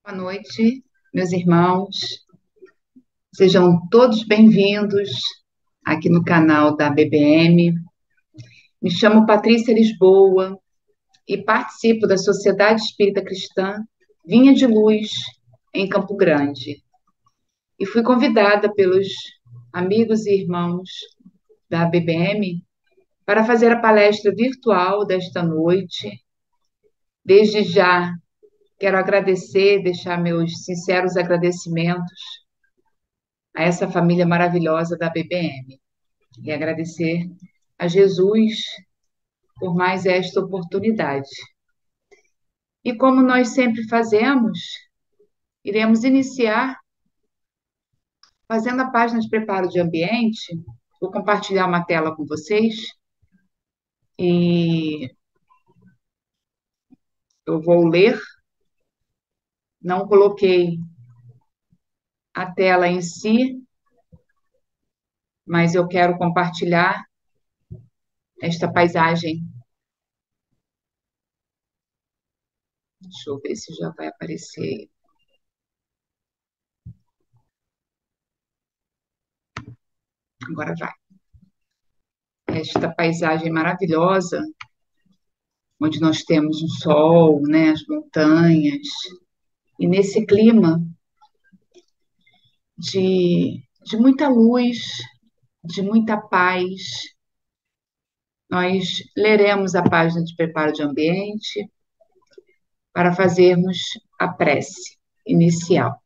Boa noite, meus irmãos. Sejam todos bem-vindos aqui no canal da BBM. Me chamo Patrícia Lisboa e participo da Sociedade Espírita Cristã Vinha de Luz, em Campo Grande. E fui convidada pelos amigos e irmãos da BBM para fazer a palestra virtual desta noite. Desde já, quero agradecer, deixar meus sinceros agradecimentos a essa família maravilhosa da BBM e agradecer a Jesus por mais esta oportunidade. E como nós sempre fazemos, iremos iniciar fazendo a página de preparo de ambiente. Vou compartilhar uma tela com vocês e eu vou ler. Não coloquei a tela em si, mas eu quero compartilhar esta paisagem. Deixa eu ver se já vai aparecer. Agora vai. Esta paisagem maravilhosa, onde nós temos o sol, né, as montanhas, e nesse clima de muita luz, de muita paz, nós leremos a página de preparo de ambiente para fazermos a prece inicial.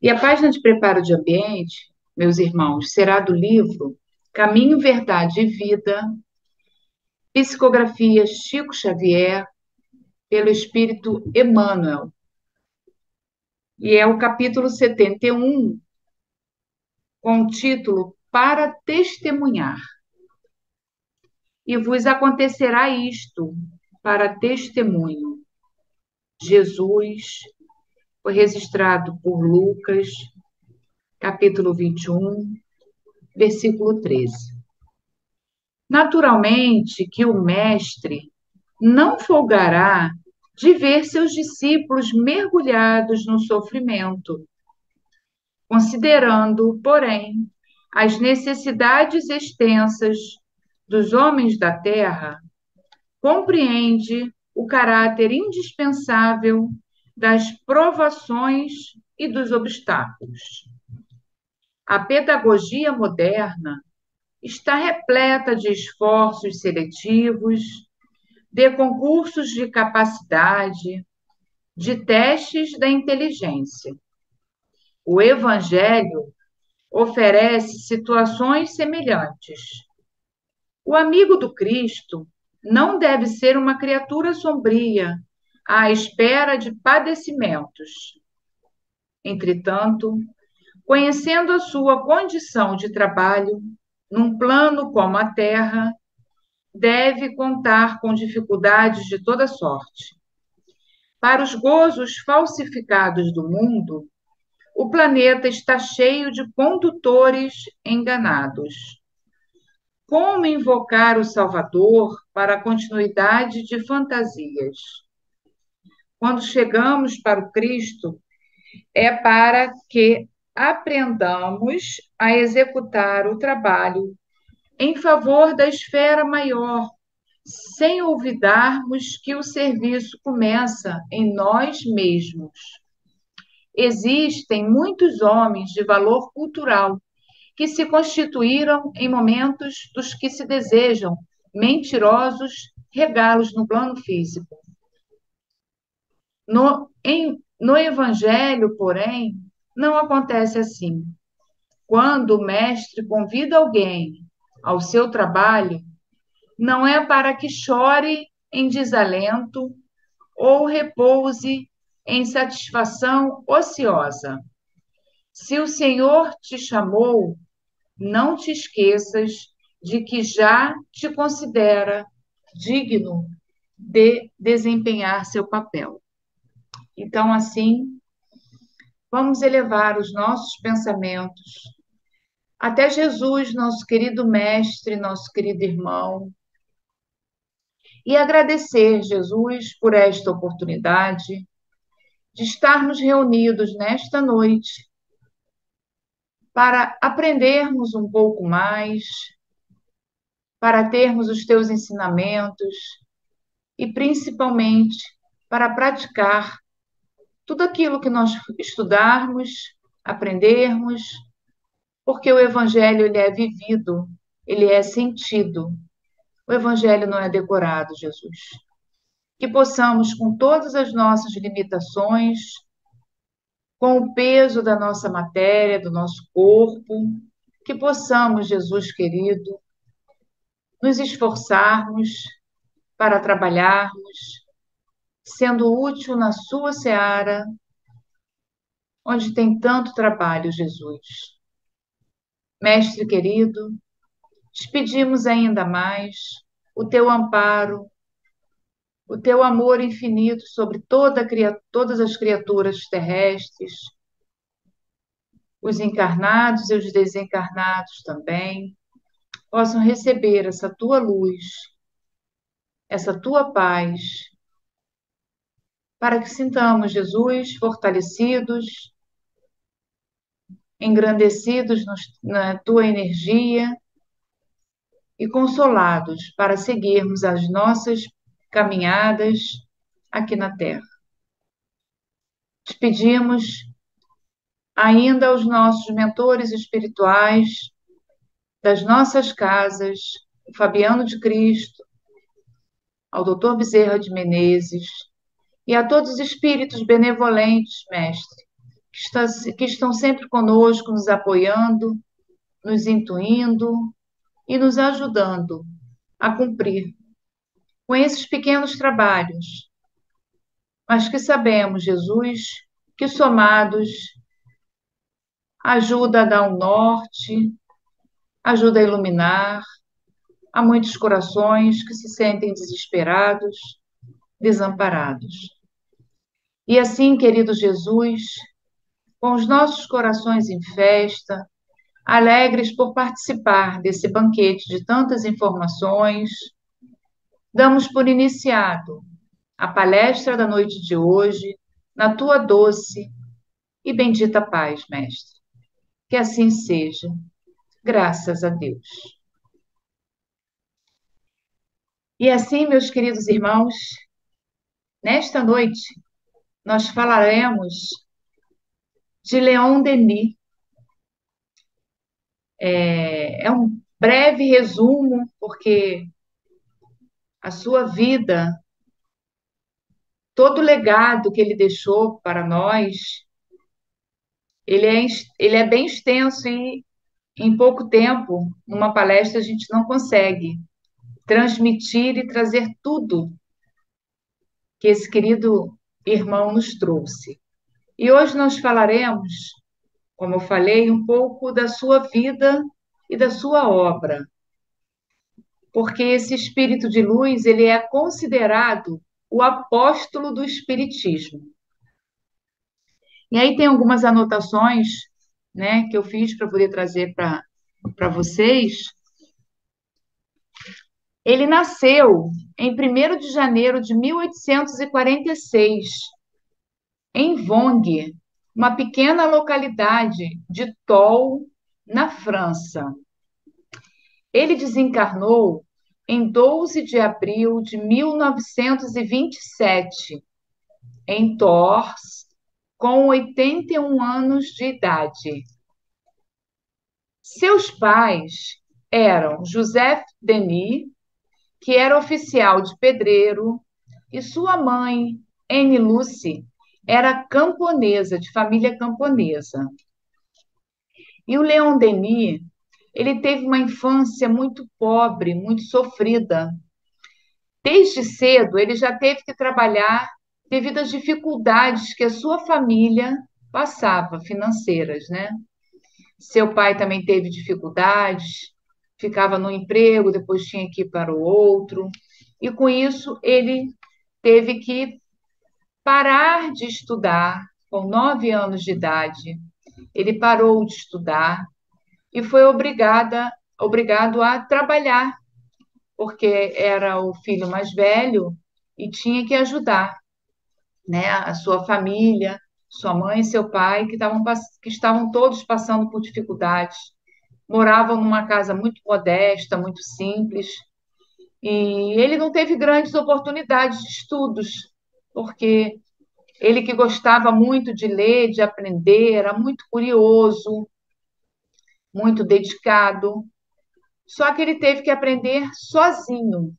E a página de preparo de ambiente, meus irmãos, será do livro Caminho, Verdade e Vida, Psicografia Chico Xavier, pelo Espírito Emmanuel. E é o capítulo 71, com o título Para Testemunhar. E vos acontecerá isto para testemunho. Jesus foi registrado por Lucas, capítulo 21, versículo 13. Naturalmente que o mestre não folgará de ver seus discípulos mergulhados no sofrimento, considerando, porém, as necessidades extensas dos homens da terra, compreende o caráter indispensável das provações e dos obstáculos. A pedagogia moderna está repleta de esforços seletivos, de concursos de capacidade, de testes da inteligência. O Evangelho oferece situações semelhantes. O amigo do Cristo não deve ser uma criatura sombria, à espera de padecimentos. Entretanto, conhecendo a sua condição de trabalho, num plano como a Terra, deve contar com dificuldades de toda sorte. Para os gozos falsificados do mundo, o planeta está cheio de condutores enganados. Como invocar o Salvador para a continuidade de fantasias? Quando chegamos para o Cristo, é para que aprendamos a executar o trabalho em favor da esfera maior, sem olvidarmos que o serviço começa em nós mesmos. Existem muitos homens de valor cultural que se constituíram em momentos dos que se desejam mentirosos regalos no plano físico. No Evangelho, porém, não acontece assim. Quando o mestre convida alguém ao seu trabalho, não é para que chore em desalento ou repouse em satisfação ociosa. Se o Senhor te chamou, não te esqueças de que já te considera digno de desempenhar seu papel. Então, assim, vamos elevar os nossos pensamentos até Jesus, nosso querido mestre, nosso querido irmão, e agradecer, Jesus, por esta oportunidade de estarmos reunidos nesta noite para aprendermos um pouco mais, para termos os teus ensinamentos e, principalmente, para praticar tudo aquilo que nós estudarmos, aprendermos, porque o Evangelho ele é vivido, ele é sentido. O Evangelho não é decorado, Jesus. Que possamos, com todas as nossas limitações, com o peso da nossa matéria, do nosso corpo, que possamos, Jesus querido, nos esforçarmos para trabalharmos, sendo útil na sua seara, onde tem tanto trabalho, Jesus. Mestre querido, te pedimos ainda mais o teu amparo, o teu amor infinito sobre todas as criaturas terrestres, os encarnados e os desencarnados também, possam receber essa tua luz, essa tua paz, para que sintamos, Jesus, fortalecidos, engrandecidos na tua energia e consolados para seguirmos as nossas caminhadas aqui na Terra. Te pedimos ainda aos nossos mentores espirituais das nossas casas, o Fabiano de Cristo, ao Dr. Bezerra de Menezes e a todos os espíritos benevolentes, mestre, que estão sempre conosco, nos apoiando, nos intuindo e nos ajudando a cumprir com esses pequenos trabalhos, mas que sabemos, Jesus, que somados ajuda a dar um norte, ajuda a iluminar a muitos corações que se sentem desesperados, desamparados. E assim, querido Jesus, com os nossos corações em festa, alegres por participar desse banquete de tantas informações, damos por iniciado a palestra da noite de hoje, na tua doce e bendita paz, mestre. Que assim seja, graças a Deus. E assim, meus queridos irmãos, nesta noite nós falaremos de Leon Denis. É um breve resumo, porque a sua vida, todo o legado que ele deixou para nós, ele é bem extenso e em pouco tempo, numa palestra, a gente não consegue transmitir e trazer tudo que esse querido irmão nos trouxe. E hoje nós falaremos, como eu falei, um pouco da sua vida e da sua obra, porque esse espírito de luz, ele é considerado o apóstolo do espiritismo. E aí tem algumas anotações, né, que eu fiz para poder trazer para vocês. Ele nasceu em 1º de janeiro de 1846, em Vongue, uma pequena localidade de Tol, na França. Ele desencarnou em 12 de abril de 1927, em Tours, com 81 anos de idade. Seus pais eram Joseph Denis, que era oficial de pedreiro, e sua mãe, Anne Lucy, era camponesa, de família camponesa. E o Leon Denis, ele teve uma infância muito pobre, muito sofrida. Desde cedo, ele já teve que trabalhar devido às dificuldades que a sua família passava, financeiras, né? Seu pai também teve dificuldades, ficava no emprego, depois tinha que ir para o outro, e com isso ele teve que parar de estudar com 9 anos de idade. Ele parou de estudar e foi obrigado a trabalhar, porque era o filho mais velho e tinha que ajudar. né? A sua família, sua mãe e seu pai, que estavam todos passando por dificuldades, moravam numa casa muito modesta, muito simples, e ele não teve grandes oportunidades de estudos, porque ele que gostava muito de ler, de aprender, era muito curioso, muito dedicado. Só que ele teve que aprender sozinho.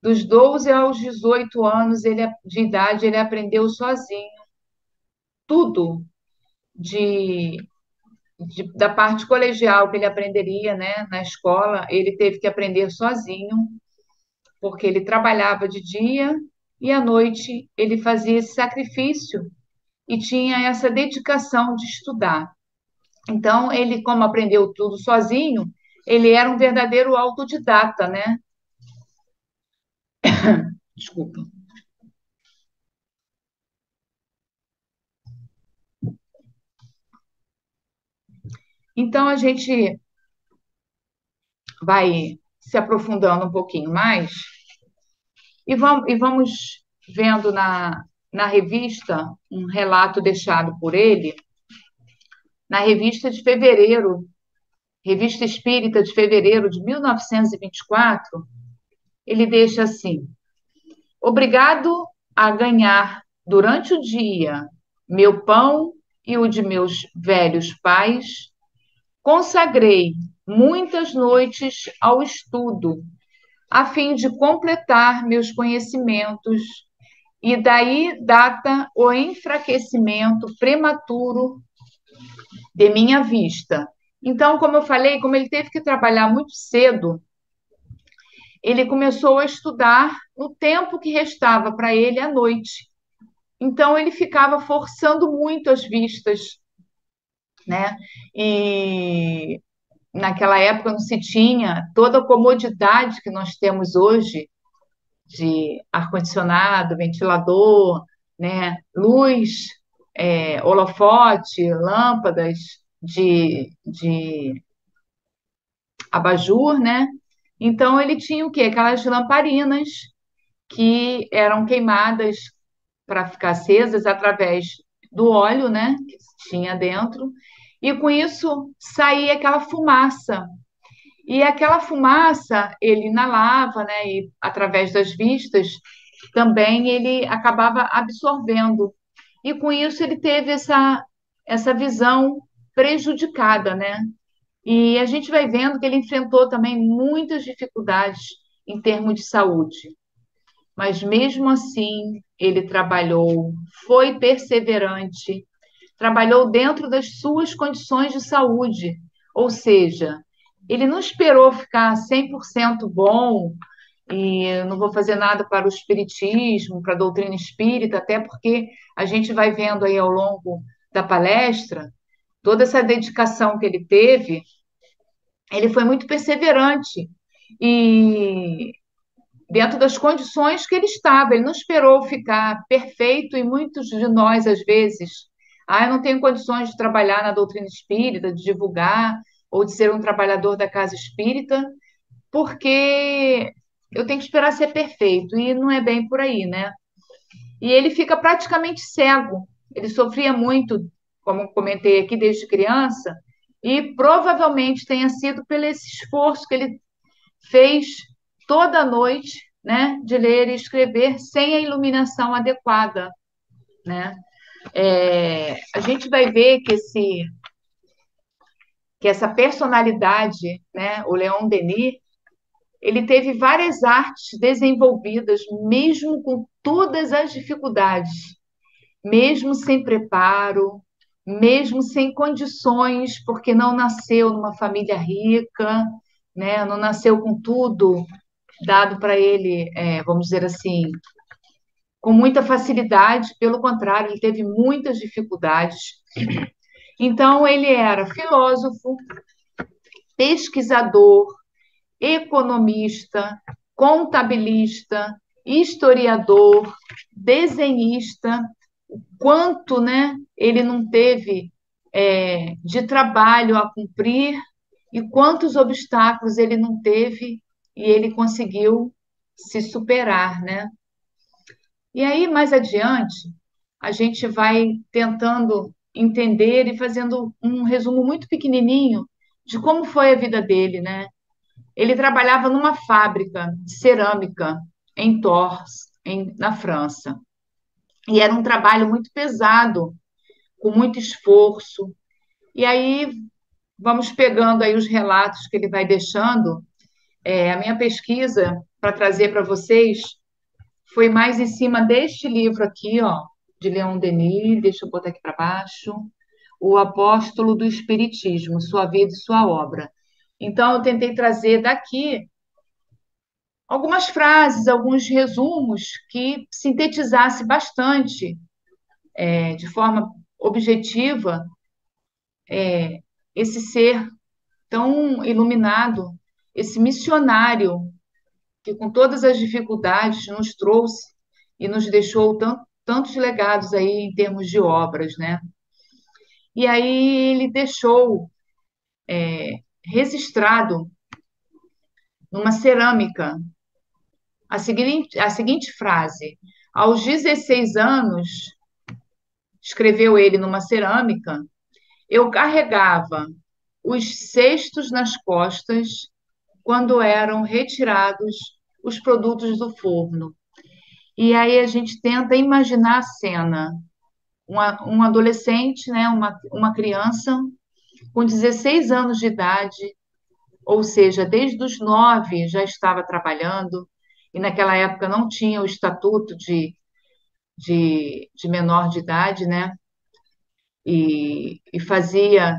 Dos 12 aos 18 anos de idade, ele aprendeu sozinho tudo de, da parte colegial que ele aprenderia, né, na escola. Ele teve que aprender sozinho, porque ele trabalhava de dia e à noite ele fazia esse sacrifício e tinha essa dedicação de estudar. Então, ele, como aprendeu tudo sozinho, ele era um verdadeiro autodidata, né? Desculpa. Então, a gente vai se aprofundando um pouquinho mais e vamos vendo na revista um relato deixado por ele, na revista de fevereiro, Revista Espírita de fevereiro de 1924, ele deixa assim: obrigado a ganhar durante o dia meu pão e o de meus velhos pais, consagrei muitas noites ao estudo, a fim de completar meus conhecimentos, e daí data o enfraquecimento prematuro de minha vista. Então, como eu falei, como ele teve que trabalhar muito cedo, ele começou a estudar no tempo que restava para ele à noite. Então, ele ficava forçando muito as vistas, né? E naquela época não se tinha toda a comodidade que nós temos hoje de ar-condicionado, ventilador, né? Luz, holofote, lâmpadas de abajur, né? Então ele tinha o quê? Aquelas lamparinas que eram queimadas para ficar acesas através do óleo, né? Que tinha dentro. E com isso saía aquela fumaça. E aquela fumaça ele inalava, né? E através das vistas também ele acabava absorvendo. E com isso ele teve essa visão prejudicada, né? E a gente vai vendo que ele enfrentou também muitas dificuldades em termos de saúde, mas mesmo assim ele trabalhou, foi perseverante, trabalhou dentro das suas condições de saúde, ou seja, ele não esperou ficar 100% bom e eu não vou fazer nada para o espiritismo, para a doutrina espírita, até porque a gente vai vendo aí ao longo da palestra toda essa dedicação que ele teve. Ele foi muito perseverante e dentro das condições que ele estava, ele não esperou ficar perfeito e muitos de nós às vezes, eu não tenho condições de trabalhar na doutrina espírita, de divulgar ou de ser um trabalhador da casa espírita, porque eu tenho que esperar ser perfeito e não é bem por aí, né? E ele fica praticamente cego. Ele sofria muito, como comentei aqui, desde criança, e provavelmente tenha sido pelo esse esforço que ele fez toda noite, né, de ler e escrever sem a iluminação adequada, né? A gente vai ver que essa personalidade, né, o Leon Denis, ele teve várias artes desenvolvidas, mesmo com todas as dificuldades, mesmo sem preparo, mesmo sem condições, porque não nasceu numa família rica, né? Não nasceu com tudo dado para ele, vamos dizer assim, com muita facilidade, pelo contrário, ele teve muitas dificuldades. Então, ele era filósofo, pesquisador, economista, contabilista, historiador, desenhista, quanto, né, ele não teve de trabalho a cumprir e quantos obstáculos ele não teve e ele conseguiu se superar, né? E aí, mais adiante, a gente vai tentando entender e fazendo um resumo muito pequenininho de como foi a vida dele, né? Ele trabalhava numa fábrica de cerâmica em Tours, na França. E era um trabalho muito pesado, com muito esforço. E aí vamos pegando aí os relatos que ele vai deixando. A minha pesquisa para trazer para vocês foi mais em cima deste livro aqui, ó, de Leon Denis, deixa eu botar aqui para baixo, O Apóstolo do Espiritismo, Sua Vida e Sua Obra. Então, eu tentei trazer daqui algumas frases, alguns resumos que sintetizasse bastante, de forma objetiva, esse ser tão iluminado, esse missionário que, com todas as dificuldades, nos trouxe e nos deixou tantos legados aí em termos de obras, né? E aí ele deixou registrado numa cerâmica a seguinte frase: aos 16 anos, escreveu ele numa cerâmica, eu carregava os cestos nas costas quando eram retirados os produtos do forno. E aí a gente tenta imaginar a cena. Um adolescente, né, uma criança com 16 anos de idade, ou seja, desde os 9 já estava trabalhando, e naquela época não tinha o estatuto de menor de idade, né? E fazia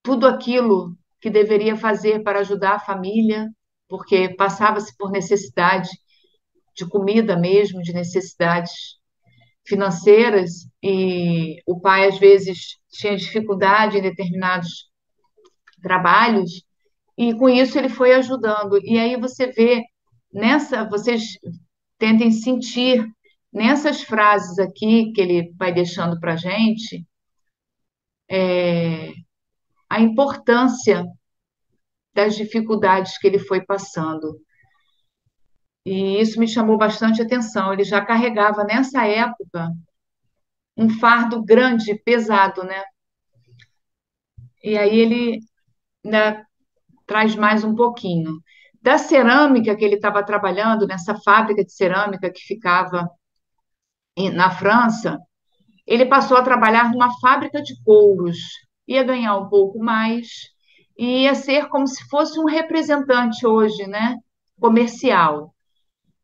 tudo aquilo que deveria fazer para ajudar a família, porque passava-se por necessidade de comida mesmo, de necessidades financeiras, e o pai às vezes tinha dificuldade em determinados trabalhos, e com isso ele foi ajudando. E aí você vê vocês tentem sentir nessas frases aqui que ele vai deixando para a gente a importância das dificuldades que ele foi passando. E isso me chamou bastante atenção. Ele já carregava nessa época um fardo grande, pesado, né? E aí ele ainda traz mais um pouquinho. Da cerâmica que ele estava trabalhando, nessa fábrica de cerâmica que ficava na França, ele passou a trabalhar numa fábrica de couros, ia ganhar um pouco mais, e ia ser como se fosse um representante hoje, né? Comercial.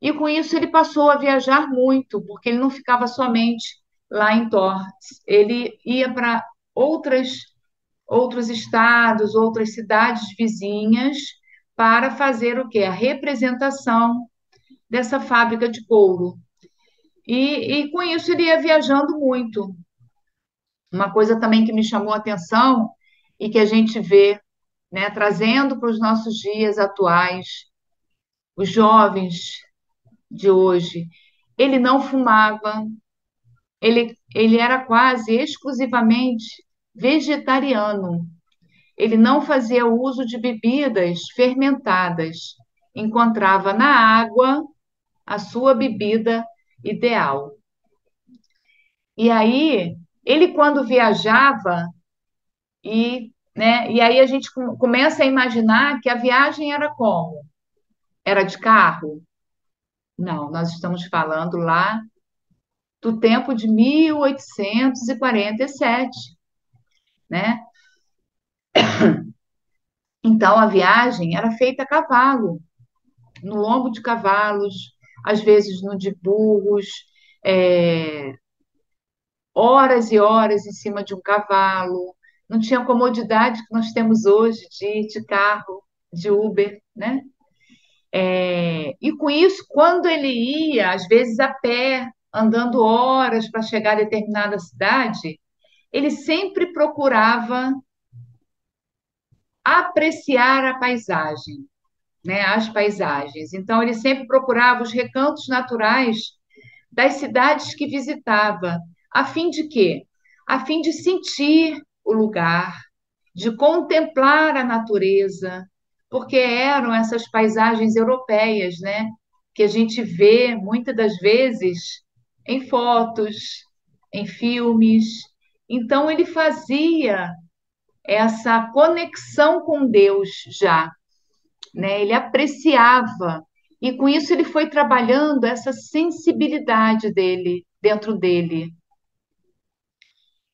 E com isso ele passou a viajar muito, porque ele não ficava somente lá em Tours, ele ia para outras outros estados, outras cidades vizinhas, para fazer o quê? A representação dessa fábrica de couro. E com isso ele ia viajando muito. Uma coisa também que me chamou a atenção e que a gente vê, né, trazendo para os nossos dias atuais, os jovens de hoje, ele não fumava, ele era quase exclusivamente vegetariano. Ele não fazia uso de bebidas fermentadas, encontrava na água a sua bebida ideal. E aí, ele quando viajava e aí a gente começa a imaginar que a viagem era como? Era de carro? Não, nós estamos falando lá do tempo de 1847, né? Então a viagem era feita a cavalo, no lombo de cavalos, às vezes no de burros, é, horas e horas em cima de um cavalo. Não tinha a comodidade que nós temos hoje de carro, de Uber, né? E com isso, quando ele ia, às vezes a pé, andando horas para chegar a determinada cidade, ele sempre procurava apreciar a paisagem, né? As paisagens. Então, ele sempre procurava os recantos naturais das cidades que visitava, a fim de quê? A fim de sentir o lugar, de contemplar a natureza, porque eram essas paisagens europeias, né? Que a gente vê muitas das vezes em fotos, em filmes. Então, ele fazia essa conexão com Deus já, né? Ele apreciava, e com isso ele foi trabalhando essa sensibilidade dele, dentro dele.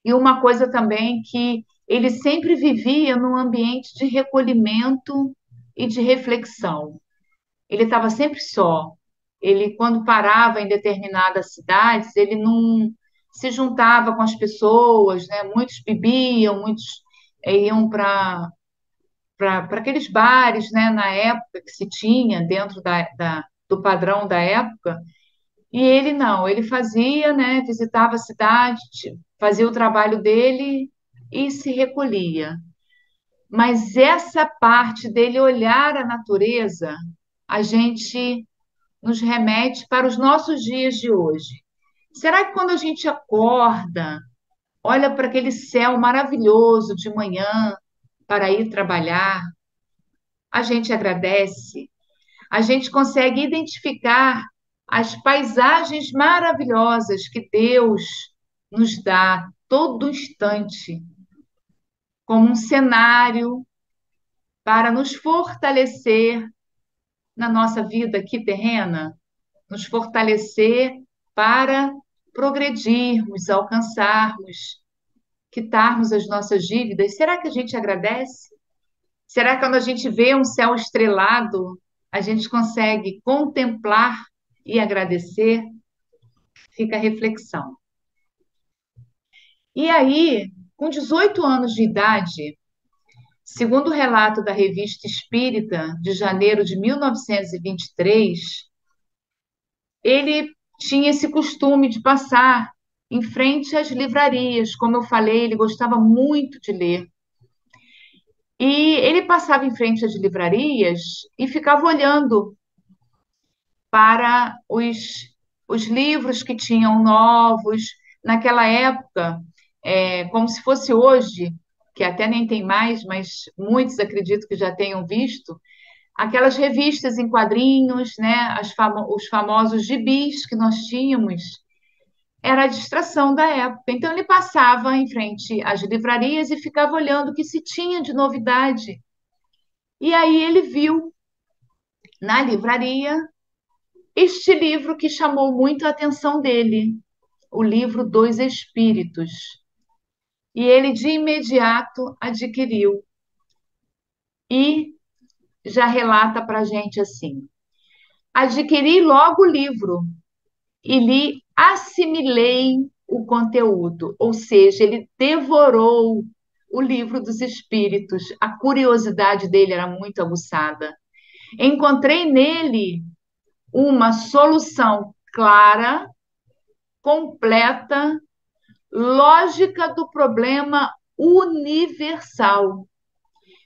E uma coisa também que ele sempre vivia num ambiente de recolhimento e de reflexão. Ele estava sempre só. Ele, quando parava em determinadas cidades, ele não se juntava com as pessoas, né? Muitos bebiam, muitos iam para aqueles bares, né? Na época que se tinha dentro do padrão da época. E ele não, ele fazia, né? Visitava a cidade, fazia o trabalho dele e se recolhia. Mas essa parte dele olhar a natureza, a gente nos remete para os nossos dias de hoje. Será que quando a gente acorda, olha para aquele céu maravilhoso de manhã para ir trabalhar, a gente agradece? A gente consegue identificar as paisagens maravilhosas que Deus nos dá todo instante, como um cenário para nos fortalecer na nossa vida aqui terrena, nos fortalecer para progredirmos, alcançarmos, quitarmos as nossas dívidas. Será que a gente agradece? Será que quando a gente vê um céu estrelado, a gente consegue contemplar e agradecer? Fica a reflexão. E aí, com 18 anos de idade, segundo o relato da Revista Espírita, de janeiro de 1923, ele tinha esse costume de passar em frente às livrarias. Como eu falei, ele gostava muito de ler. E ele passava em frente às livrarias e ficava olhando para os livros que tinham novos. Naquela época, como se fosse hoje, que até nem tem mais, mas muitos acredito que já tenham visto, aquelas revistas em quadrinhos, né, os famosos gibis que nós tínhamos, era a distração da época. Então, ele passava em frente às livrarias e ficava olhando o que se tinha de novidade. E aí ele viu na livraria este livro que chamou muito a atenção dele, o livro dos Espíritos. E ele de imediato adquiriu e já relata para a gente assim: adquiri logo o livro e lhe assimilei o conteúdo, ou seja, ele devorou o livro dos Espíritos. A curiosidade dele era muito aguçada. Encontrei nele uma solução clara, completa, lógica do problema universal.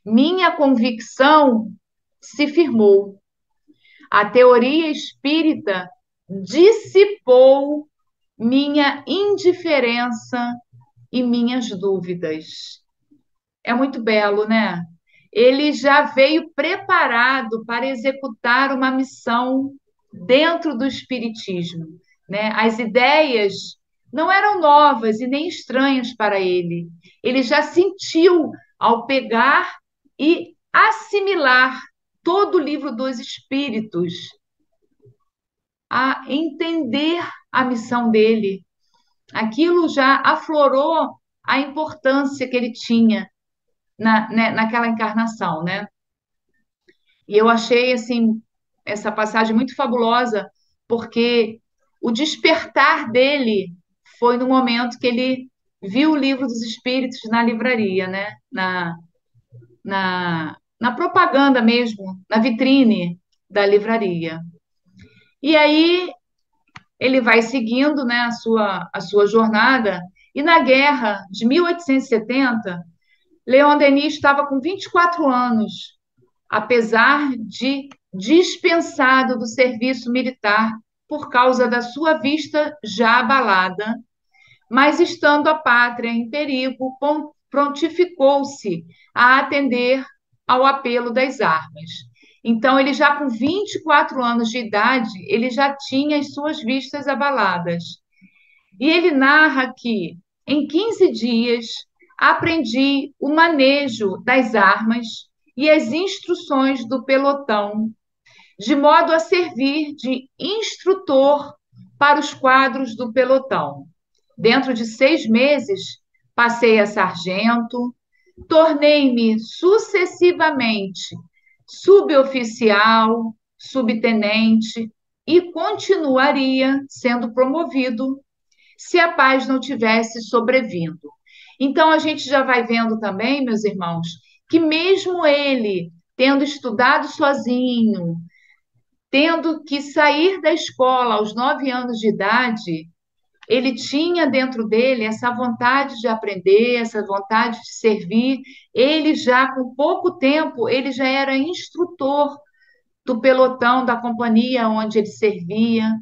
Minha convicção se firmou. A teoria espírita dissipou minha indiferença e minhas dúvidas. É muito belo, né? Ele já veio preparado para executar uma missão dentro do espiritismo, né? As ideias não eram novas e nem estranhas para ele. Ele já sentiu ao pegar e assimilar todo o livro dos espíritos, a entender a missão dele. Aquilo já aflorou a importância que ele tinha naquela encarnação, né? E eu achei assim essa passagem muito fabulosa, porque o despertar dele foi no momento que ele viu o livro dos Espíritos na livraria, né? Na propaganda mesmo, na vitrine da livraria. E aí ele vai seguindo, né, a sua jornada, e na guerra de 1870, Leon Denis estava com 24 anos, apesar de dispensado do serviço militar por causa da sua vista já abalada, mas estando a pátria em perigo, prontificou-se a atender ao apelo das armas. Então, ele já com 24 anos de idade, ele já tinha as suas vistas abaladas, E ele narra que, em 15 dias, aprendi o manejo das armas e as instruções do pelotão, de modo a servir de instrutor para os quadros do pelotão. Dentro de 6 meses, passei a sargento, tornei-me sucessivamente suboficial, subtenente e continuaria sendo promovido se a paz não tivesse sobrevindo. Então, a gente já vai vendo também, meus irmãos, que mesmo ele tendo estudado sozinho, tendo que sair da escola aos 9 anos de idade, ele tinha dentro dele essa vontade de aprender, essa vontade de servir. Ele já, com pouco tempo, ele já era instrutor do pelotão da companhia onde ele servia.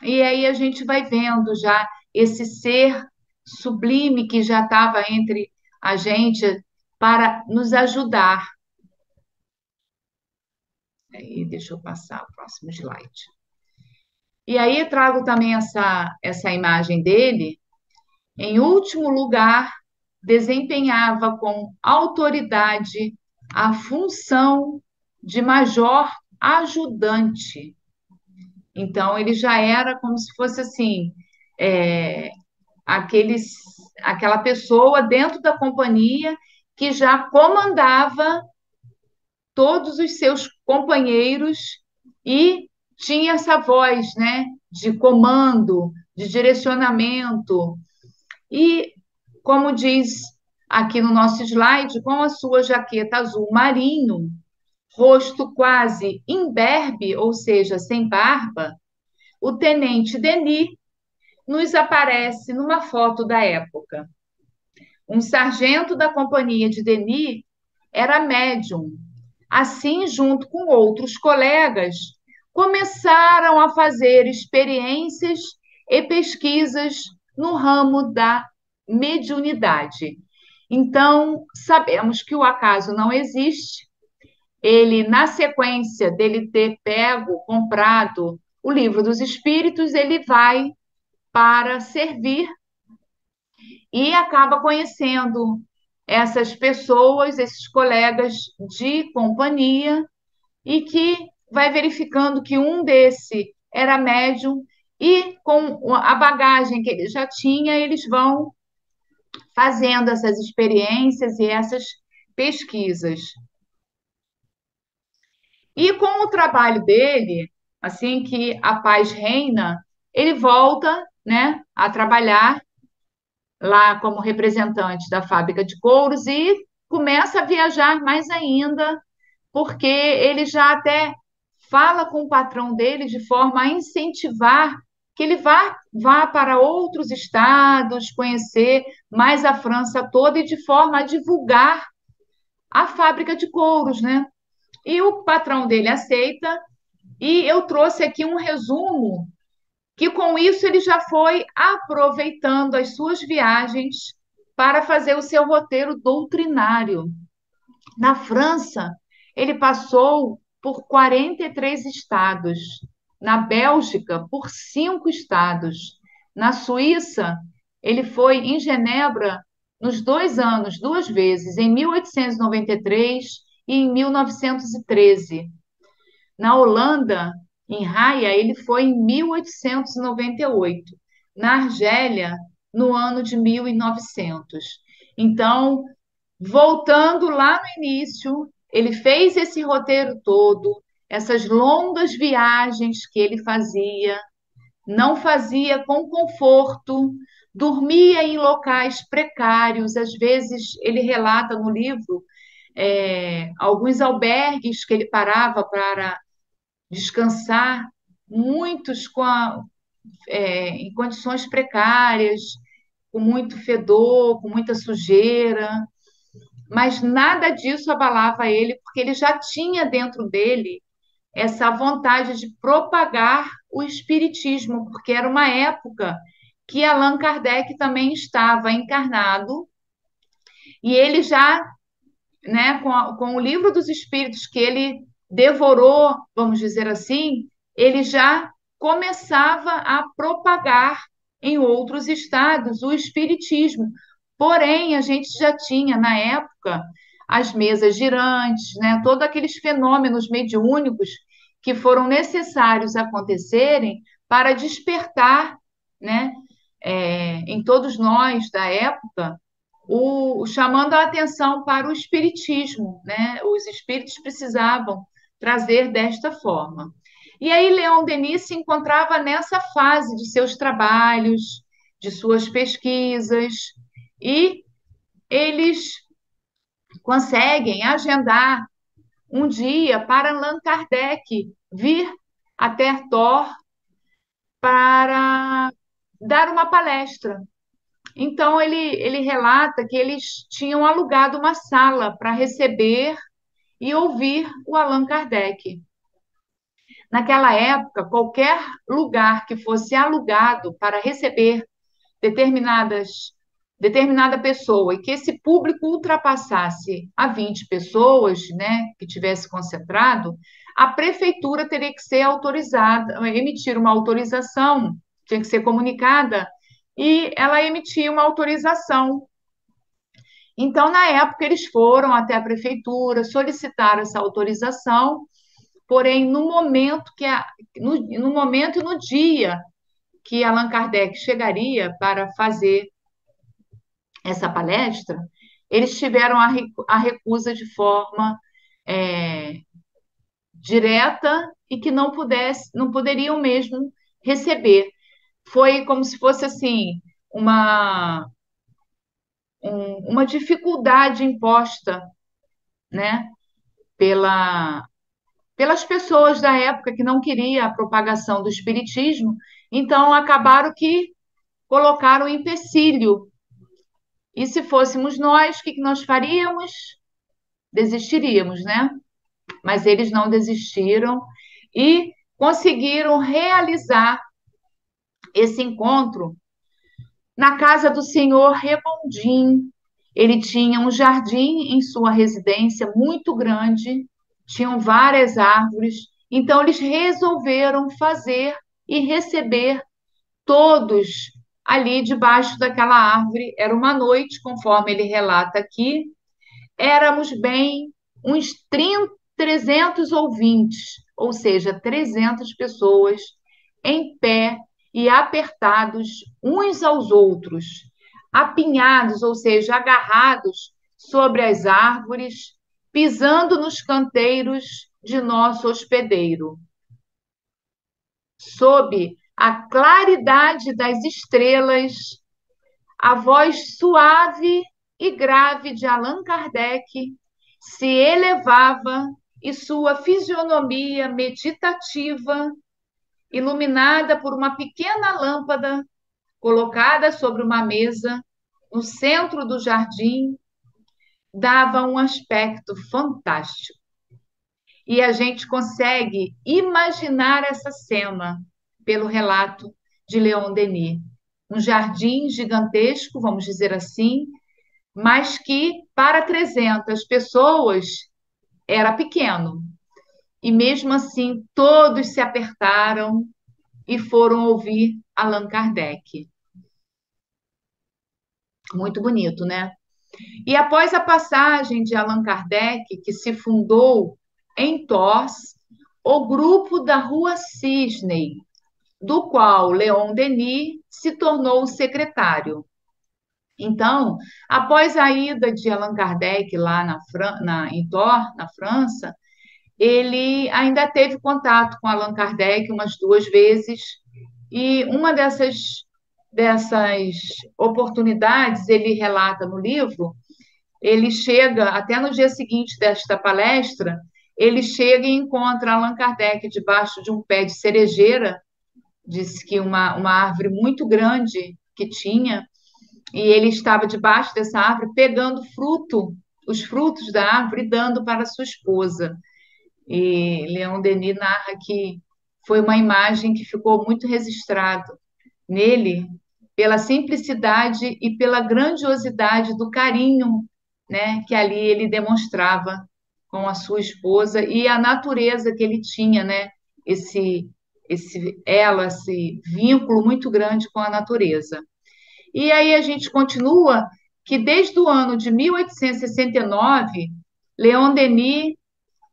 E aí a gente vai vendo já esse ser sublime que já estava entre a gente para nos ajudar. Aí, deixa eu passar o próximo slide. E aí trago também essa imagem dele. Em último lugar, desempenhava com autoridade a função de major ajudante. Então, ele já era como se fosse assim, é, aqueles, aquela pessoa dentro da companhia que já comandava todos os seus companheiros e tinha essa voz, né, de comando, de direcionamento. E, como diz aqui no nosso slide, com a sua jaqueta azul marinho, rosto quase imberbe, ou seja, sem barba, o tenente Denis nos aparece numa foto da época. Um sargento da companhia de Denis era médium. Assim, junto com outros colegas, começaram a fazer experiências e pesquisas no ramo da mediunidade. Então, sabemos que o acaso não existe. Ele, na sequência dele ter pego, comprado o livro dos Espíritos, ele vai para servir e acaba conhecendo essas pessoas, esses colegas de companhia, e que vai verificando que um desse era médium e com a bagagem que ele já tinha, eles vão fazendo essas experiências e essas pesquisas. E com o trabalho dele, assim que a paz reina, ele volta, né, a trabalhar lá como representante da fábrica de couros e começa a viajar mais ainda, porque ele já até fala com o patrão dele de forma a incentivar que ele vá para outros estados, conhecer mais a França toda e de forma a divulgar a fábrica de couros, né? E o patrão dele aceita, e eu trouxe aqui um resumo que com isso ele já foi aproveitando as suas viagens para fazer o seu roteiro doutrinário. Na França, ele passou por 43 estados, na Bélgica, por 5 estados, na Suíça, ele foi em Genebra nos 2 anos, 2 vezes, em 1893 e em 1913. Na Holanda, em Haia, ele foi em 1898. Na Argélia, no ano de 1900. Então, voltando lá no início, ele fez esse roteiro todo, essas longas viagens que ele fazia, não fazia com conforto, dormia em locais precários. Às vezes, ele relata no livro alguns albergues que ele parava para descansar, muitos em condições precárias, com muito fedor, com muita sujeira, mas nada disso abalava ele, porque ele já tinha dentro dele essa vontade de propagar o espiritismo, porque era uma época que Allan Kardec também estava encarnado e ele já, né, com o livro dos Espíritos que ele devorou, vamos dizer assim, ele já começava a propagar em outros estados o espiritismo. Porém, a gente já tinha, na época, as mesas girantes, né? Todos aqueles fenômenos mediúnicos que foram necessários acontecerem para despertar, né, em todos nós da época, chamando a atenção para o espiritismo, né? Os espíritos precisavam trazer desta forma. E aí Leon Denis se encontrava nessa fase de seus trabalhos, de suas pesquisas, e eles conseguem agendar um dia para Allan Kardec vir até Thor para dar uma palestra. Então, ele relata que eles tinham alugado uma sala para receber e ouvir o Allan Kardec. Naquela época, qualquer lugar que fosse alugado para receber determinada pessoa e que esse público ultrapassasse a 20 pessoas, né, que tivesse concentrado, a prefeitura teria que ser autorizada, emitir uma autorização, tinha que ser comunicada, e ela emitia uma autorização. Então, na época, eles foram até a prefeitura, solicitaram essa autorização, porém, no momento e no dia que Allan Kardec chegaria para fazer essa palestra, eles tiveram a recusa de forma é, direta e que não poderiam mesmo receber. Foi como se fosse assim uma uma dificuldade imposta, né, pela, pelas pessoas da época que não queria a propagação do espiritismo, então acabaram que colocaram empecilho. E se fôssemos nós, o que nós faríamos? Desistiríamos, né? Mas eles não desistiram e conseguiram realizar esse encontro na casa do senhor Rebondim. Ele tinha um jardim em sua residência muito grande, tinham várias árvores, então eles resolveram fazer e receber todos ali debaixo daquela árvore. Era uma noite, conforme ele relata aqui, éramos bem uns 300 ouvintes, ou seja, 300 pessoas em pé e apertados uns aos outros, apinhados, ou seja, agarrados sobre as árvores, pisando nos canteiros de nosso hospedeiro. Sob a claridade das estrelas, a voz suave e grave de Allan Kardec se elevava e sua fisionomia meditativa, iluminada por uma pequena lâmpada colocada sobre uma mesa no centro do jardim, dava um aspecto fantástico. E a gente consegue imaginar essa cena pelo relato de Leon Denis. Um jardim gigantesco, vamos dizer assim, mas que para 300 pessoas era pequeno. E mesmo assim, todos se apertaram e foram ouvir Allan Kardec. Muito bonito, né? E após a passagem de Allan Kardec, que se fundou em Tours, o grupo da Rua Cisne, do qual Leon Denis se tornou secretário. Então, após a ida de Allan Kardec lá em Tours, na França, ele ainda teve contato com Allan Kardec umas 2 vezes, e uma dessas oportunidades, ele relata no livro, ele chega, até no dia seguinte desta palestra, ele chega e encontra Allan Kardec debaixo de um pé de cerejeira, disse que uma árvore muito grande que tinha, e ele estava debaixo dessa árvore pegando os frutos da árvore e dando para sua esposa. E Leon Denis narra que foi uma imagem que ficou muito registrado nele pela simplicidade e pela grandiosidade do carinho, né, que ali ele demonstrava com a sua esposa e a natureza que ele tinha, né, esse esse vínculo muito grande com a natureza. E aí a gente continua que desde o ano de 1869, Leon Denis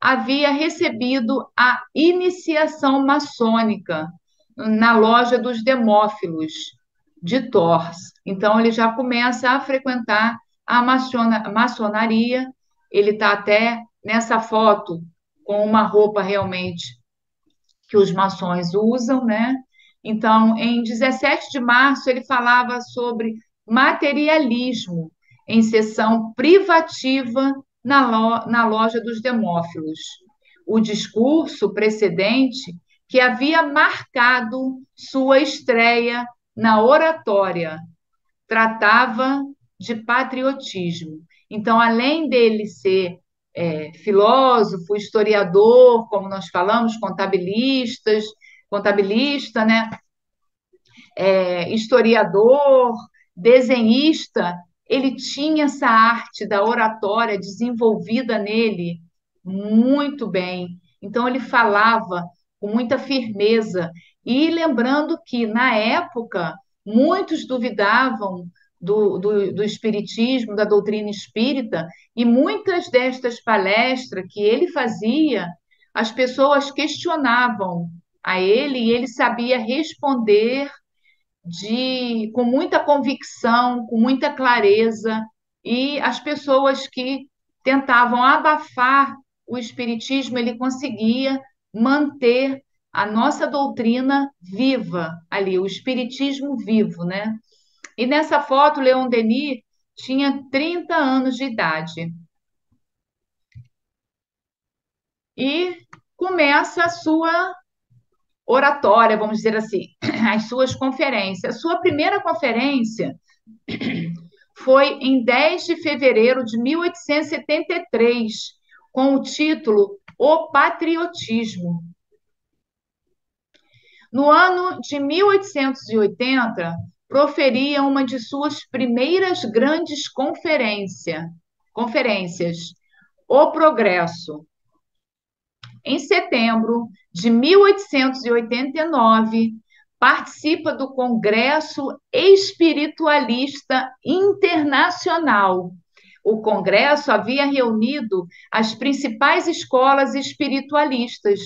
havia recebido a iniciação maçônica na loja dos Demófilos de Tours. Então ele já começa a frequentar a maçonaria. Ele está até nessa foto com uma roupa realmente que os maçons usam, né? Então, em 17 de março, ele falava sobre materialismo em sessão privativa na loja dos Demófilos. O discurso precedente que havia marcado sua estreia na oratória tratava de patriotismo. Então, além dele ser filósofo, historiador, como nós falamos, contabilista, né? Historiador, desenhista, ele tinha essa arte da oratória desenvolvida nele muito bem. Então, ele falava com muita firmeza. E lembrando que, na época, muitos duvidavam do espiritismo, da doutrina espírita, e muitas destas palestras que ele fazia, as pessoas questionavam a ele e ele sabia responder com muita convicção, com muita clareza, e as pessoas que tentavam abafar o espiritismo, ele conseguia manter a nossa doutrina viva ali, o espiritismo vivo, né? E nessa foto, Leon Denis tinha 30 anos de idade. E começa a sua oratória, vamos dizer assim, as suas conferências. A sua primeira conferência foi em 10 de fevereiro de 1873, com o título O Patriotismo. No ano de 1880, proferia uma de suas primeiras grandes conferências, O Progresso. Em setembro de 1889, participa do Congresso Espiritualista Internacional. O Congresso havia reunido as principais escolas espiritualistas,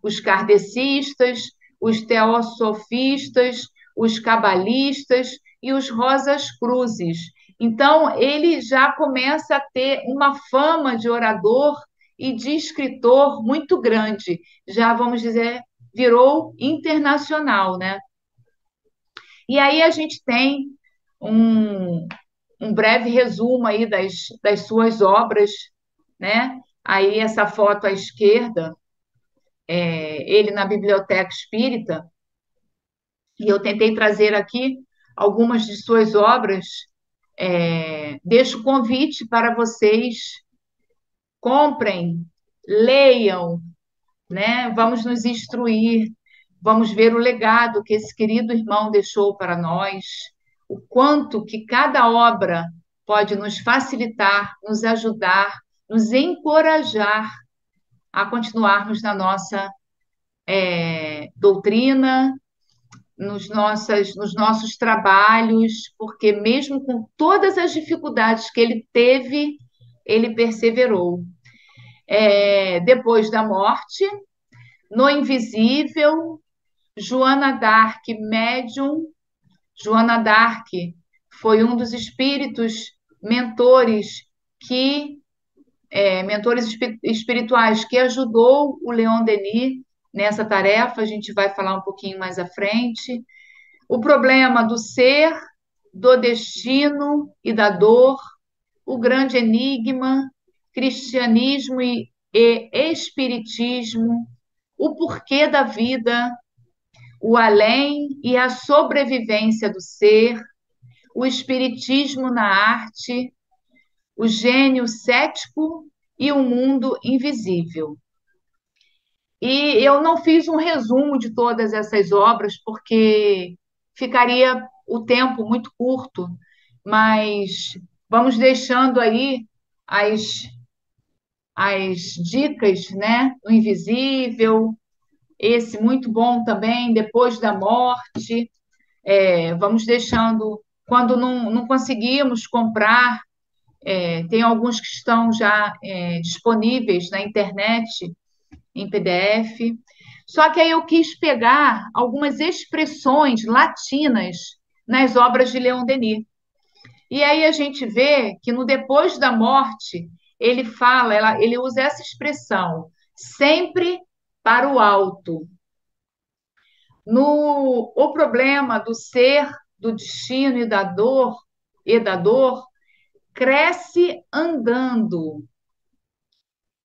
os kardecistas, os teosofistas, os cabalistas e os Rosas Cruzes. Então, ele já começa a ter uma fama de orador e de escritor muito grande. Já, vamos dizer, virou internacional, né? E aí a gente tem um, um breve resumo aí das suas obras, né? Aí essa foto à esquerda, ele na Biblioteca Espírita, e eu tentei trazer aqui algumas de suas obras. Deixo o convite para vocês comprem, leiam, né? Vamos nos instruir, vamos ver o legado que esse querido irmão deixou para nós, o quanto que cada obra pode nos facilitar, nos ajudar, nos encorajar a continuarmos na nossa doutrina, nos nossos trabalhos, porque mesmo com todas as dificuldades que ele teve, ele perseverou. Depois da morte, No Invisível, Joana d'Arc, médium. Joana d'Arc foi um dos espíritos mentores mentores espirituais que ajudou o Leon Denis nessa tarefa. A gente vai falar um pouquinho mais à frente. O problema do ser, do destino e da dor, o grande enigma, cristianismo e espiritismo, o porquê da vida, o além e a sobrevivência do ser, o espiritismo na arte, o gênio cético e o mundo invisível. E eu não fiz um resumo de todas essas obras, porque ficaria o tempo muito curto, mas vamos deixando aí as, as dicas, né? O Invisível, esse muito bom também, Depois da Morte. Vamos deixando, quando não conseguimos comprar, tem alguns que estão já disponíveis na internet, em PDF. Só que aí eu quis pegar algumas expressões latinas nas obras de Leon Denis. E aí a gente vê que no Depois da Morte, ele fala, ele usa essa expressão, sempre para o alto. No O Problema do Ser, do Destino e da dor, cresce andando.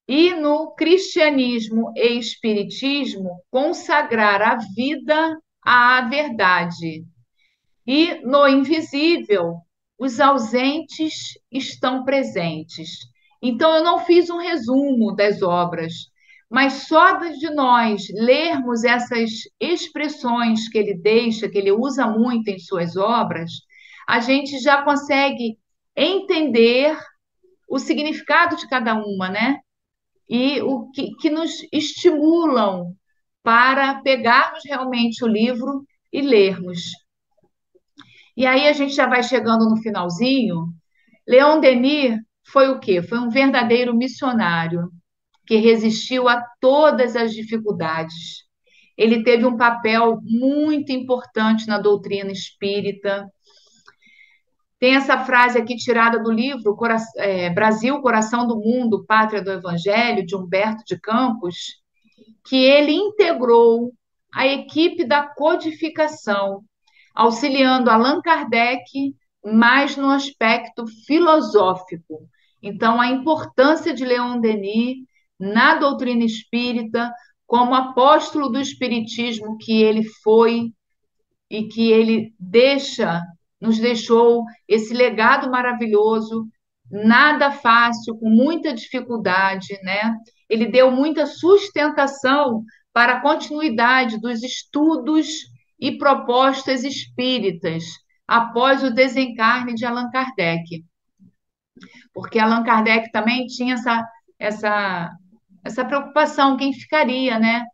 E no cristianismo e espiritismo, consagrar a vida à verdade. E no invisível, os ausentes estão presentes. Então, eu não fiz um resumo das obras, mas só de nós lermos essas expressões que ele deixa, que ele usa muito em suas obras, a gente já consegue entender o significado de cada uma, né? E o que nos estimulam para pegarmos realmente o livro e lermos. E aí a gente já vai chegando no finalzinho. Leon Denis foi o quê? Foi um verdadeiro missionário que resistiu a todas as dificuldades. Ele teve um papel muito importante na doutrina espírita. Tem essa frase aqui tirada do livro Brasil, Coração do Mundo, Pátria do Evangelho, de Humberto de Campos, que ele integrou a equipe da codificação, auxiliando Allan Kardec mais no aspecto filosófico. Então, a importância de Leon Denis na doutrina espírita, como apóstolo do espiritismo que ele foi e que ele nos deixou esse legado maravilhoso, nada fácil, com muita dificuldade, né? Ele deu muita sustentação para a continuidade dos estudos e propostas espíritas após o desencarne de Allan Kardec, porque Allan Kardec também tinha essa, essa preocupação, quem ficaria, né?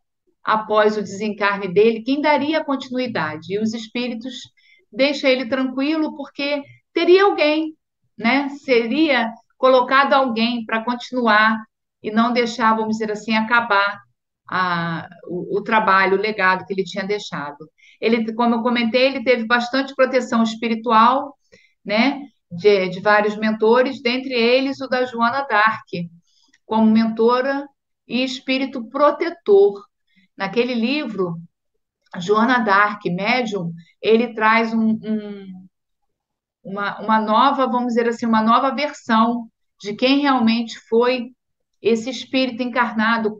Após o desencarne dele, quem daria continuidade. E os espíritos deixam ele tranquilo porque teria alguém, né? Seria colocado alguém para continuar e não deixar, vamos dizer assim, acabar o trabalho, o legado que ele tinha deixado. Ele, como eu comentei, ele teve bastante proteção espiritual, né? De vários mentores, dentre eles o da Joana d'Arc, como mentora e espírito protetor. Naquele livro, Joana d'Arc, médium, ele traz uma nova, vamos dizer assim, uma nova versão de quem realmente foi esse espírito encarnado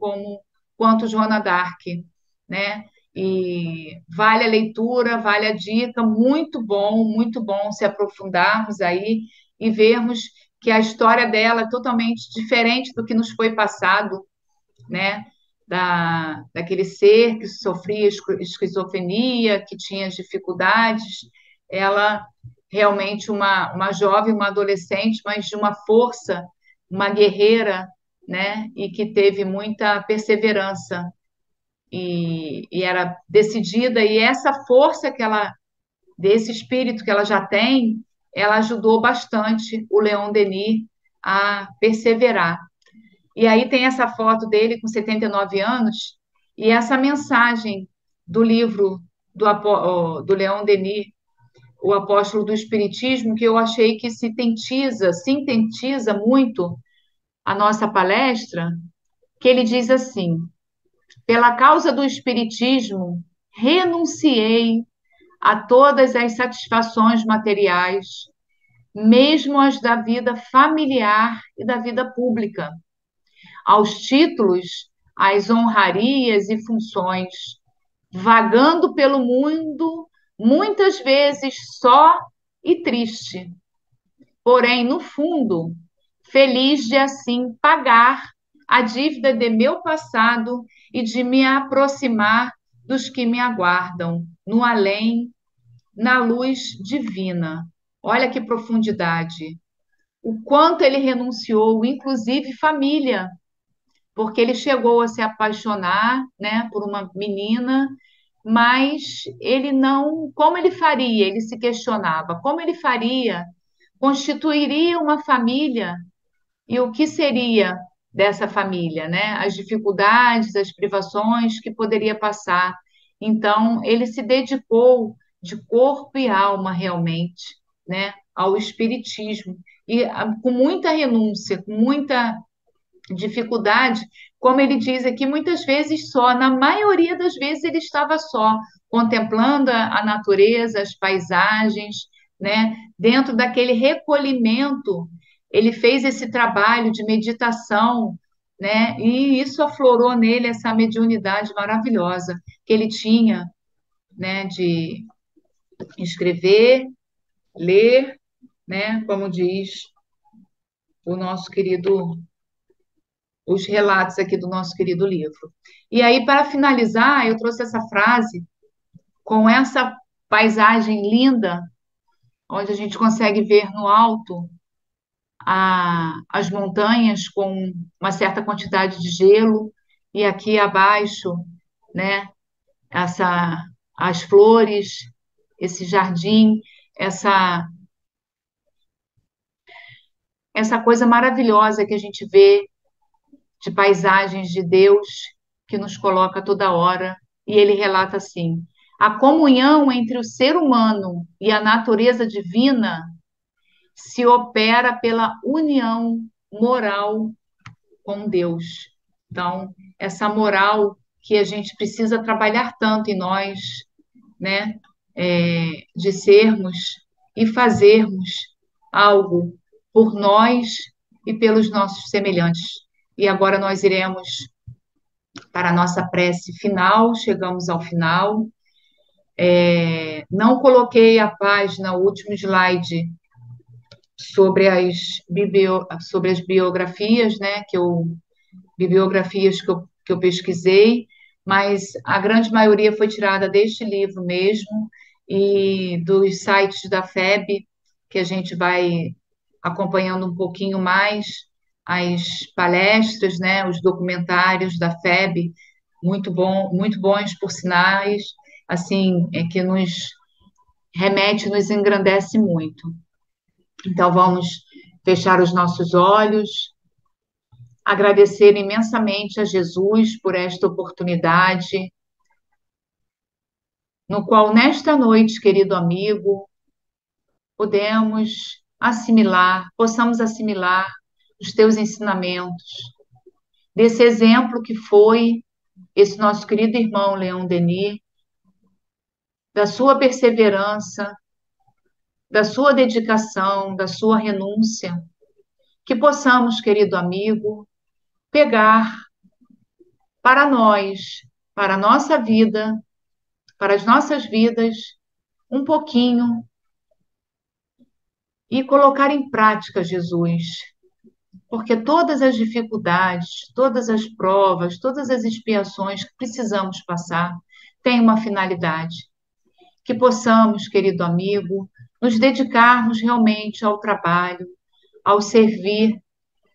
quanto Joana d'Arc, né? E vale a leitura, vale a dica, muito bom se aprofundarmos aí e vermos que a história dela é totalmente diferente do que nos foi passado, né? Daquele ser que sofria esquizofrenia, que tinha dificuldades, ela realmente uma jovem, uma adolescente, mas de uma força, uma guerreira, né? E que teve muita perseverança e era decidida, e essa força desse espírito que ela já tem, ela ajudou bastante o Leon Denis a perseverar. E aí tem essa foto dele com 79 anos e essa mensagem do livro do Leon Denis, O Apóstolo do Espiritismo, que eu achei que sintetiza muito a nossa palestra, que ele diz assim: pela causa do Espiritismo, renunciei a todas as satisfações materiais, mesmo as da vida familiar e da vida pública, aos títulos, às honrarias e funções, vagando pelo mundo, muitas vezes só e triste, porém, no fundo, feliz de assim pagar a dívida de meu passado e de me aproximar dos que me aguardam, no além, na luz divina. Olha que profundidade. O quanto ele renunciou, inclusive família, porque ele chegou a se apaixonar, né, por uma menina, mas ele não, como ele faria? Ele se questionava, como ele faria? Constituiria uma família e o que seria dessa família, né? As dificuldades, as privações que poderia passar. Então, ele se dedicou de corpo e alma realmente, né, ao espiritismo e com muita renúncia, com muita dificuldade, como ele diz aqui, muitas vezes só, na maioria das vezes ele estava só, contemplando a natureza, as paisagens, né? Dentro daquele recolhimento, ele fez esse trabalho de meditação, né? E isso aflorou nele essa mediunidade maravilhosa que ele tinha, né? De escrever, ler, né? Como diz o nosso querido os relatos aqui do nosso querido livro. E aí, para finalizar, eu trouxe essa frase com essa paisagem linda, onde a gente consegue ver no alto as montanhas com uma certa quantidade de gelo, e aqui abaixo, né, essa, as flores, esse jardim, essa, essa coisa maravilhosa que a gente vê de paisagens de Deus que nos coloca toda hora, e ele relata assim: a comunhão entre o ser humano e a natureza divina se opera pela união moral com Deus. Então, essa moral que a gente precisa trabalhar tanto em nós, né, de sermos e fazermos algo por nós e pelos nossos semelhantes. E agora nós iremos para a nossa prece final, chegamos ao final. Não coloquei a página, o último slide, sobre as biografias, né, bibliografias que eu pesquisei, mas a grande maioria foi tirada deste livro mesmo e dos sites da FEB, que a gente vai acompanhando um pouquinho mais as palestras, né, os documentários da FEB, muito bom, muito bons por sinais, assim, é que nos remete, nos engrandece muito. Então vamos fechar os nossos olhos, agradecer imensamente a Jesus por esta oportunidade, no qual nesta noite, querido amigo, possamos assimilar os teus ensinamentos, desse exemplo que foi esse nosso querido irmão Leon Denis, da sua perseverança, da sua dedicação, da sua renúncia, que possamos, querido amigo, pegar para nós, para a nossa vida, para as nossas vidas, um pouquinho e colocar em prática Jesus. Porque todas as dificuldades, todas as provas, todas as expiações que precisamos passar têm uma finalidade. Que possamos, querido amigo, nos dedicarmos realmente ao trabalho, ao servir,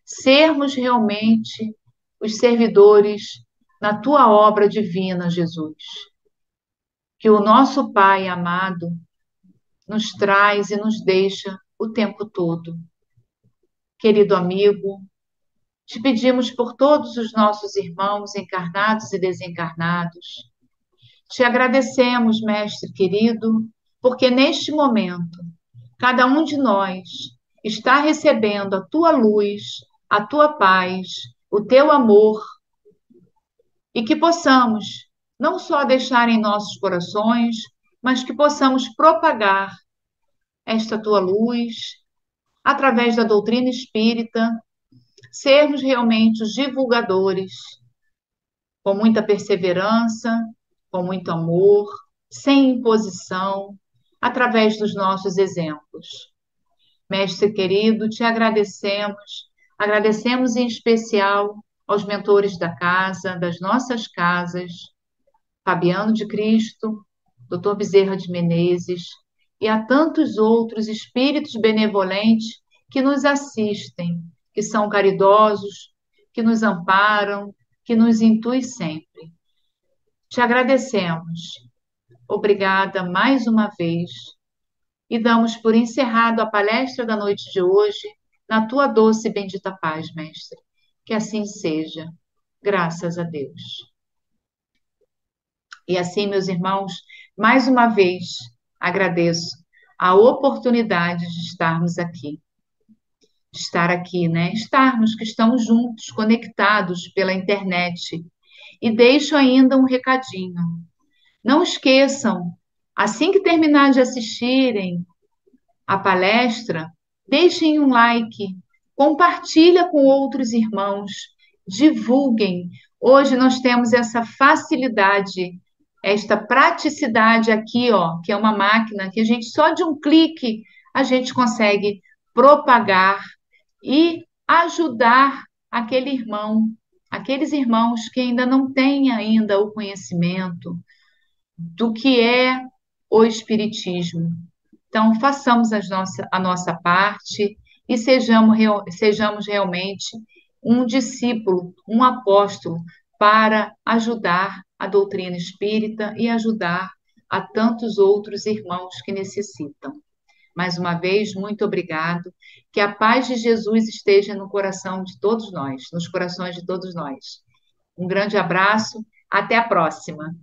sermos realmente os servidores na tua obra divina, Jesus. Que o nosso Pai amado nos traz e nos deixa o tempo todo. Querido amigo, te pedimos por todos os nossos irmãos encarnados e desencarnados. Te agradecemos, Mestre querido, porque neste momento, cada um de nós está recebendo a tua luz, a tua paz, o teu amor, e que possamos não só deixar em nossos corações, mas que possamos propagar esta tua luz através da doutrina espírita, sermos realmente os divulgadores, com muita perseverança, com muito amor, sem imposição, através dos nossos exemplos. Mestre querido, te agradecemos em especial aos mentores da casa, das nossas casas, Fabiano de Cristo, Dr. Bezerra de Menezes, e a tantos outros espíritos benevolentes que nos assistem, que são caridosos, que nos amparam, que nos intui sempre. Te agradecemos. Obrigada mais uma vez e damos por encerrado a palestra da noite de hoje, na tua doce e bendita paz, Mestre. Que assim seja, graças a Deus. E assim, meus irmãos, mais uma vez agradeço a oportunidade de estarmos aqui, de estar aqui, né? Estarmos que estamos juntos, conectados pela internet. E deixo ainda um recadinho. Não esqueçam, assim que terminar de assistirem a palestra, deixem um like, compartilha com outros irmãos, divulguem. Hoje nós temos essa facilidade, esta praticidade aqui, ó, que é uma máquina que a gente só de um clique a gente consegue propagar e ajudar aquele irmão, aqueles irmãos que ainda não têm ainda o conhecimento do que é o espiritismo. Então, façamos a nossa parte e sejamos realmente um discípulo, um apóstolo para ajudar a doutrina espírita e ajudar a tantos outros irmãos que necessitam. Mais uma vez, muito obrigado. Que a paz de Jesus esteja no coração de todos nós, nos corações de todos nós. Um grande abraço, até a próxima.